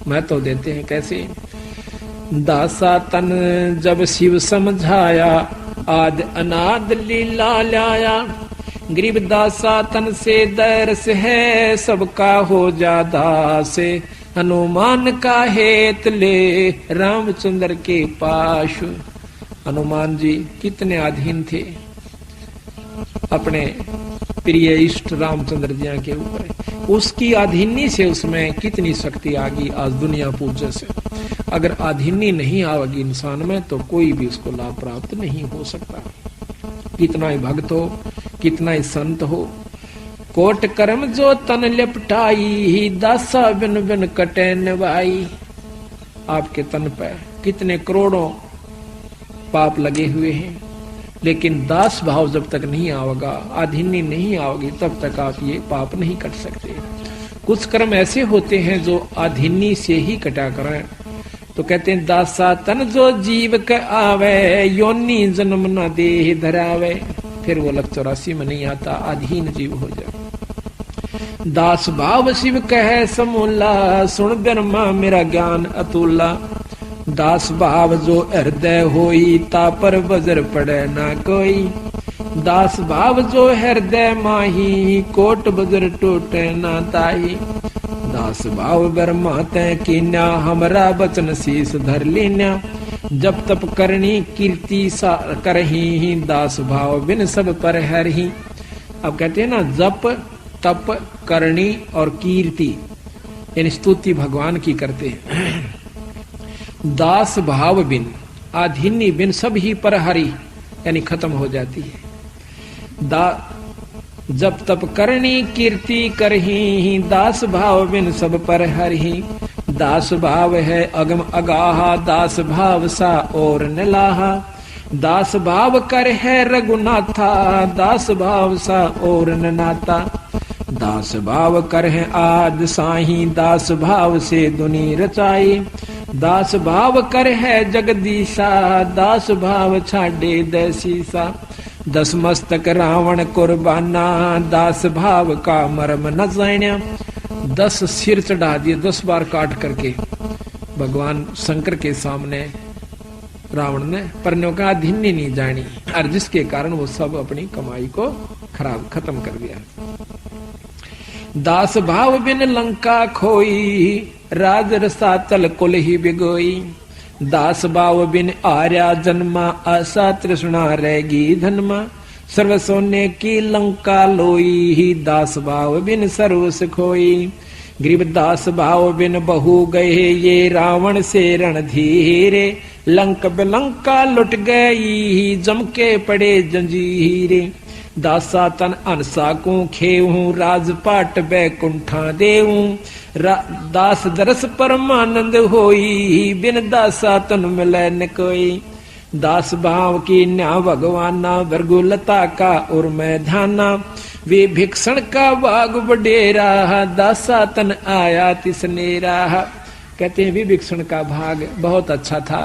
महत्व देते हैं। कैसे? दासा तन जब शिव समझाया, आद अनाद लीला लाया। गरीब दासा तन से दरस है, सबका हो जादा से। हनुमान का हेत ले रामचंद्र के पास। हनुमान जी कितने अधीन थे अपने प्रिय इष्ट रामचंद्र जी के ऊपर। उसकी अधीनी से उसमें कितनी शक्ति आ गई आज दुनिया पूज्य से। अगर अधीनी नहीं आवेगी इंसान में तो कोई भी उसको लाभ प्राप्त नहीं हो सकता। कितना ही भक्त हो, कितना ही संत हो, कोट कर्म जो तन लिपटाई, दासा बिन बिन कटे निभाई। आपके तन पे कितने करोड़ों पाप लगे हुए हैं, लेकिन दास भाव जब तक नहीं आवेगा, अधीनी नहीं आओगी, तब तक आप ये पाप नहीं कट सकते। कुछ कर्म ऐसे होते हैं जो अधीनी से ही कटा करें। तो कहते हैं दासा तन जो जीव के आवे, योनि जन्म न देह धरावे। फिर वो लग 84 में नहीं आता, अधीन जीव हो जाए। दास भाव शिव कहे समूला, सुन ब्रह्मा मेरा ज्ञान अतुला। दास भाव जो हृदय होई, ता पर बजर पड़े ना कोई। दास भाव जो हृदय माही, कोट बजर टूटे ना ताही। दास भाव ब्रह्मा तय कीन्या, हमरा बचन शीस धर लीन्या। जब तप करनी कीर्ति सा करही, दास भाव बिन सब पर हरही। अब कहते हैं ना, जप तप करनी और कीर्ति, यानी स्तुति भगवान की करते हैं। दास भाव बिन, अधीनी बिन सब ही पर हरी, यानी खत्म हो जाती है। जब तप करनी कीर्ति करही, दास भाव बिन सब पर हरही। दास भाव है अगम अगाहा, दास भाव सा और नलाहा। दास भाव कर है रघुनाथा, दास भाव सा और ननाता। दास भाव कर है आद साही, दास भाव से दुनी रचाई। दास भाव कर है जगदीशा, दास भाव छाड़े दैसीसा। दस मस्तक रावण कुर्बाना, दास भाव का मर्म न जान्या। 10 सिर चढ़ा दिए, 10 बार काट करके भगवान शंकर के सामने रावण ने, पर का अधीन नहीं जानी, और जिसके कारण वो सब अपनी कमाई को खत्म कर दिया। दास भाव बिन लंका खोई, राज रसातल कुल ही बिगोई। दास भाव बिन आर्या जन्मा, आशा तृष्णा रहेगी धनमा। सर्व सोने की लंका लोई, दास भाव बिन सर्व खोई। गरीब दास भाव बिन बहु गए, ये रावण से रणधीरे। लंक बिलंका लुट गई, जम के पड़े जंजीरे। दासा तन अनसा को खेऊ, राजपाट बैकुंठा देऊ। दास दरस परमानंद होई, बिन दासा तन मिले न कोई। दास भाव की न्या भगवाना, वर्गुलता का उर में ध्याना। वे भिक्षण का बाग बडेरा, दासा तन आया तिसनेरा। कहते हैं विभीषण का भाग बहुत अच्छा था,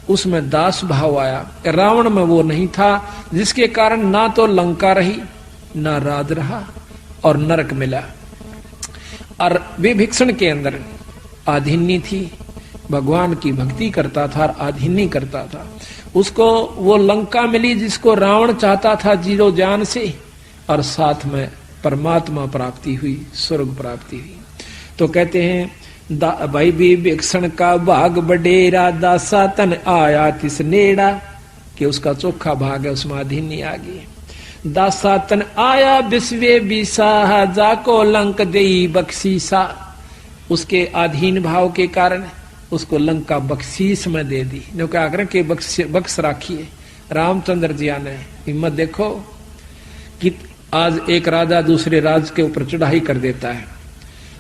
उसमें दास भाव आया। रावण में वो नहीं था, जिसके कारण ना तो लंका रही, ना राज रहा, और नरक मिला। और विभीषण के अंदर आधीनी थी, भगवान की भक्ति करता था और आधीनी करता था। उसको वो लंका मिली जिसको रावण चाहता था जीरो जान से, और साथ में परमात्मा प्राप्ति हुई, स्वर्ग प्राप्ति हुई। तो कहते हैं भाई विभीषण का भाग बडेरा, दासा तन आया तिस नेड़ा, कि उसका चोखा भाग है, उसमें अधीनी आ गई। दासा तन आया विश्वे बिसा, जाको लंक देई बख्शीसा। उसके अधीन भाव के कारण उसको लंका बख्शीश में दे दी। जो क्या करें कि बख्श राखिए। रामचंद्र जी ने हिम्मत देखो कि आज एक राजा दूसरे राज के ऊपर चढ़ाई कर देता है,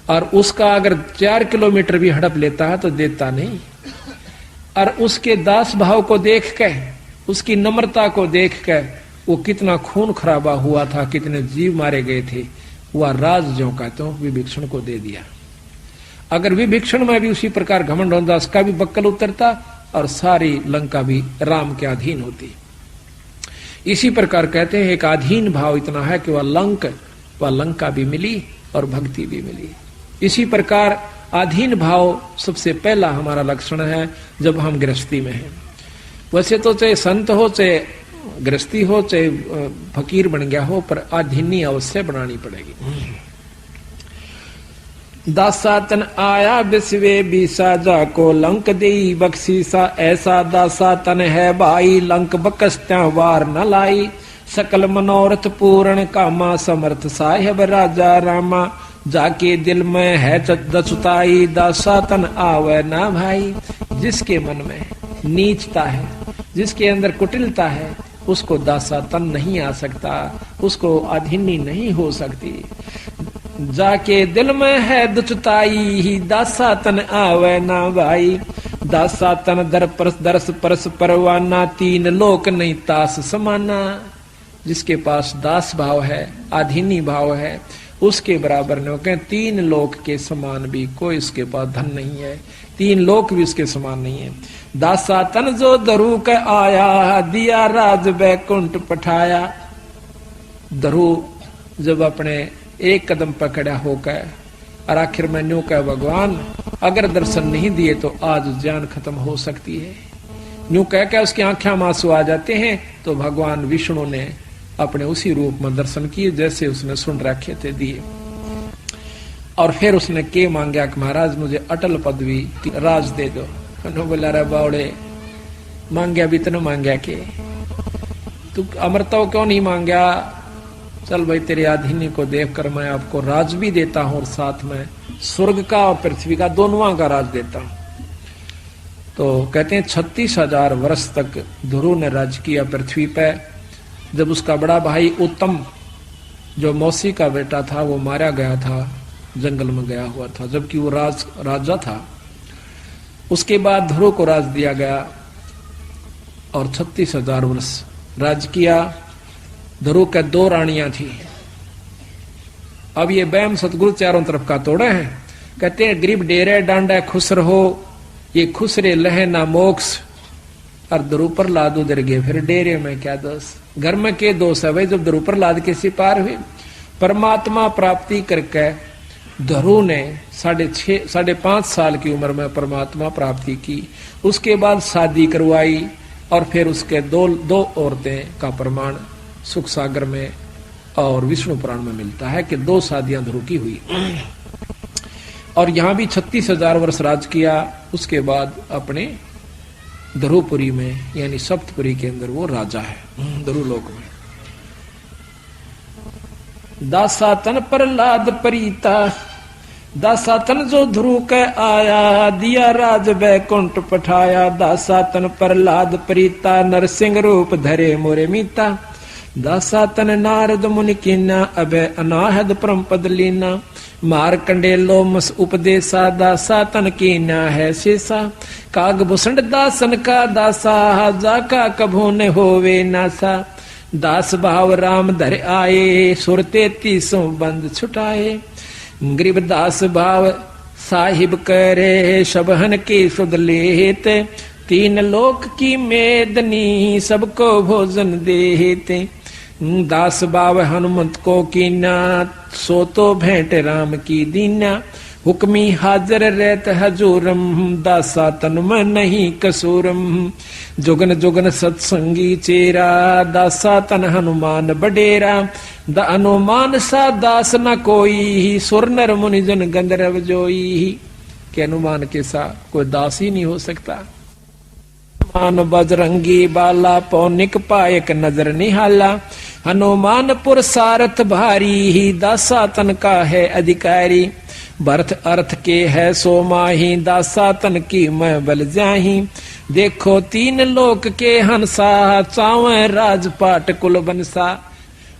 और उसका अगर 4 किलोमीटर भी हड़प लेता है तो देता नहीं। और उसके दास भाव को देख के, उसकी नम्रता को देख के, वो कितना खून खराबा हुआ था, कितने जीव मारे गए थे, वह राज जो का तो विभीषण को दे दिया। अगर विभीषण में भी उसी प्रकार घमंड होता, उसका भी बक्कल उतरता और सारी लंका भी राम के अधीन होती। इसी प्रकार कहते हैं एक अधीन भाव इतना है कि वह लंका भी मिली और भक्ति भी मिली। इसी प्रकार अधीन भाव सबसे पहला हमारा लक्षण है जब हम गृहस्थी में हैं। वैसे तो चाहे संत हो, चाहे गृहस्थी हो, चाहे फकीर बन गया हो, पर अधीनी अवश्य बनानी पड़ेगी। दासा तन आया बिस्वे बीसा, जाको लंक देई बख्शीसा, ऐसा दासा तन है भाई, लंक बकस्त्या वार न लाई। सकल मनोरथ पूर्ण कामा, समर्थ साहेब राजा रामा, जाके दिल में है दचुताई, दासा तन आवे ना भाई। जिसके मन में नीचता है, जिसके अंदर कुटिलता है, उसको दासा तन नहीं आ सकता, उसको अधीनी नहीं हो सकती। जाके दिल में है दुचताई, दासा तन आवे ना भाई। दासा तन दरस परस परवाना, तीन लोक नहीं तास समाना। जिसके पास दास भाव है, अधीनी भाव है, उसके बराबर न कहें, तीन लोक के समान भी कोई उसके पास धन नहीं है, तीन लोक भी उसके समान नहीं है। दासा तन जो दरु के आया, दिया राज बैकुंठ पठाया। दरु जब अपने एक कदम पकड़ा होकर और आखिर में न्यू कह भगवान अगर दर्शन नहीं दिए तो आज जान खत्म हो सकती है, न्यू कह के उसकी आंखें में आंसू आ जाते हैं, तो भगवान विष्णु ने अपने उसी रूप में दर्शन किए जैसे उसने सुन रखे थे, दिए। और फिर उसने के मांगा कि महाराज मुझे अटल पदवी राज दे दो। बोला रे बावड़े, मांगया भी तो न मांगया के तू अमरता क्यों नहीं मांगया? चल भाई तेरे अधीनी को देखकर मैं आपको राज भी देता हूं और साथ में स्वर्ग का और पृथ्वी का दोनों का राज देता हूं। तो कहते हैं 36,000 वर्ष तक ध्रुव ने राज किया पृथ्वी पे। जब उसका बड़ा भाई उत्तम जो मौसी का बेटा था वो मारा गया था, जंगल में गया हुआ था, जबकि वो राजा था। उसके बाद ध्रुव को राज दिया गया और 36,000 वर्ष राज किया। ध्रुव के 2 रानियां थी। अब ये बैम सतगुरु चारों तरफ का तोड़े हैं। कहते हैं गरीब डेरे डांडा खुश रहो, ये खुश रे लहे ना मोक्ष। और ध्रुव पर लाद उधर गए, फिर डेरे में क्या दोष, घर में के दोष है भाई? जब ध्रुव पर लाद के सिपार हुए, परमात्मा प्राप्ति करके ध्रुव ने 5.5 साल की उम्र में परमात्मा प्राप्ति की। उसके बाद शादी करवाई और फिर उसके दो औरतें का प्रमाण सुख सागर में और विष्णु पुराण में मिलता है कि 2 शादियां ध्रुव की हुई। और यहां भी 36,000 वर्ष राज किया। उसके बाद अपने ध्रुवपुरी में यानी सप्तपुरी के अंदर वो राजा है ध्रुवलोक में। दासातन प्रहलाद परीता, दासातन जो ध्रुव के आया, दिया राज बैकुंठ पठाया। दासातन प्रहलाद परीता, नरसिंह रूप धरे मोरे मीता। दासातन नारद मुनि कीना, अभय अनाहद परम पद लीना। मार कंडेलो मस उपदेशा, दासातन कीना है शेषा। काग भूषण दासन का दासा, जाका कभू न होवे नासा। दास भाव राम धर आए, सुर 33 बंद छुटाए। गरीब दास भाव साहिब करे, शबहन के सुध लेत। 3 लोक की मेदनी, सबको भोजन देते। दास भाव हनुमंत को कीना, सो तो भेंट राम की दीना। हुक्मी हाजर रहत हजूरम, दासा तन में नहीं कसूरम। जुगन जुगन सत्संगी चेरा, दासा तन हनुमान बडेरा। द अनुमान सा दास न कोई, सुर नर मुनि जन गंधर्व जोई। के अनुमान के सा कोई दास ही नहीं हो सकता। हनुमान बजरंगी बाला, पौनिक पायक नजर निहाला। हनुमान पुर सारथ भारी, दासा तन का है अधिकारी। भरत अर्थ के है सो माही, दासा तन की मैं बल जाही। देखो 3 लोक के हंसा, चावे राजपाट कुल बनसा।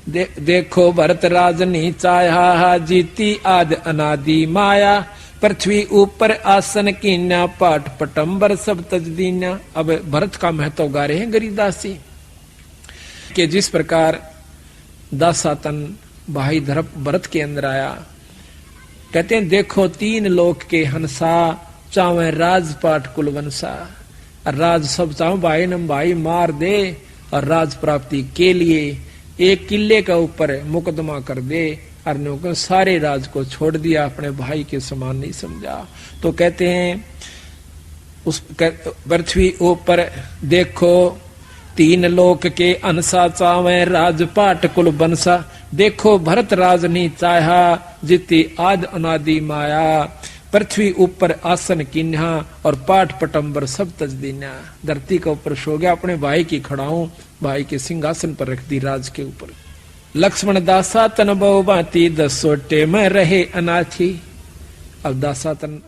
देखो भरत राजनी चाया, जीती आद अनादि माया। पृथ्वी ऊपर आसन कीना, पाठ पटंबर सब तज दीना। अब भरत का महत्व गा रहे हैं गरीदास जी कि जिस प्रकार दासातन भाई भरत के अंदर आया। कहते हैं देखो 3 लोक के हंसा, चावे राजपाट कुल वंसा। राज सब चाहो भाई नम भाई मार दे और राज प्राप्ति के लिए एक किले के ऊपर मुकदमा कर दे अर्जुन को सारे राज को छोड़ दिया, अपने भाई के समान नहीं समझा। तो कहते हैं उस पृथ्वी ऊपर देखो तीन लोक के अनसा चावे राजपाट कुल बनसा। देखो भरत राज नहीं चाहा जिति आद अनादि माया। पृथ्वी ऊपर आसन किन्हा और पाठ पटंबर सब तज दीना। धरती के ऊपर सो गया, अपने भाई की खड़ाऊं, भाई के सिंहासन पर रख दी राज के ऊपर। लक्ष्मण दासा तन बहु बाती 10 सोटे में रहे अनाथी। अब दासा तन